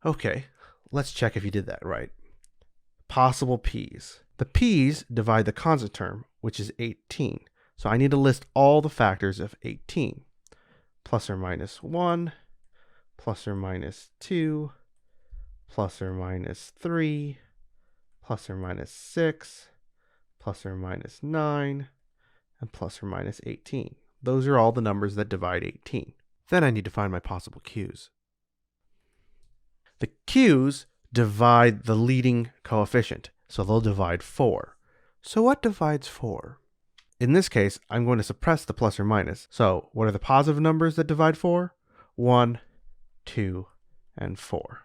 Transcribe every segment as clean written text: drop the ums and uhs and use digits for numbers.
Okay, let's check if you did that right. Possible p's. The p's divide the constant term, which is 18. So I need to list all the factors of 18. Plus or minus 1, plus or minus 2, plus or minus 3, plus or minus 6, plus or minus 9, and plus or minus 18. Those are all the numbers that divide 18. Then I need to find my possible q's. The q's divide the leading coefficient, so they'll divide 4. So what divides 4? In this case, I'm going to suppress the plus or minus. So what are the positive numbers that divide 4? 1, 2, and 4.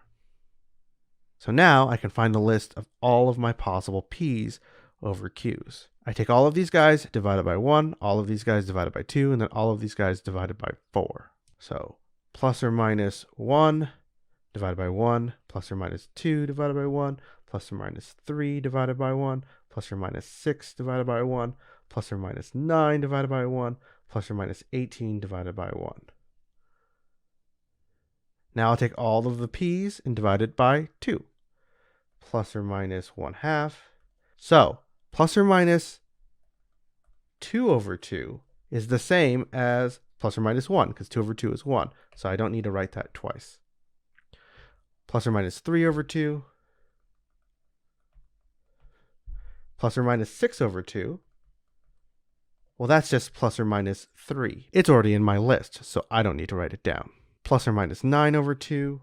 So now I can find the list of all of my possible p's over q's. I take all of these guys divided by 1, all of these guys divided by 2, and then all of these guys divided by 4. So plus or minus 1 divided by 1, plus or minus 2 divided by 1, plus or minus 3 divided by 1, plus or minus 6 divided by 1, plus or minus 9 divided by 1, plus or minus 18 divided by 1. Now I'll take all of the p's and divide it by 2. Plus or minus 1/2. So plus or minus 2 over 2 is the same as plus or minus 1, because 2 over 2 is 1. So I don't need to write that twice. Plus or minus 3 over 2. Plus or minus 6 over 2. Well, that's just plus or minus 3. It's already in my list, so I don't need to write it down. Plus or minus 9 over 2.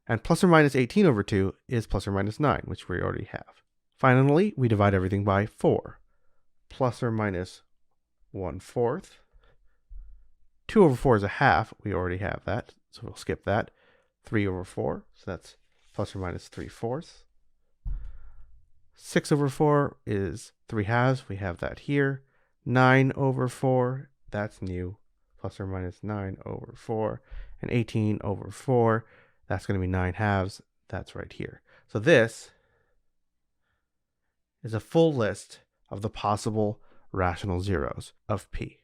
And plus or minus 18 over 2 is plus or minus 9, which we already have. Finally, we divide everything by 4. Plus or minus 1/4. 2 over 4 is a half. We already have that, so we'll skip that. 3 over 4, so that's plus or minus 3/4. 6 over 4 is 3/2. We have that here. 9 over 4, that's new. Plus or minus 9 over 4. And 18 over 4, that's going to be 9/2. That's right here. So this is a full list of the possible rational zeros of p.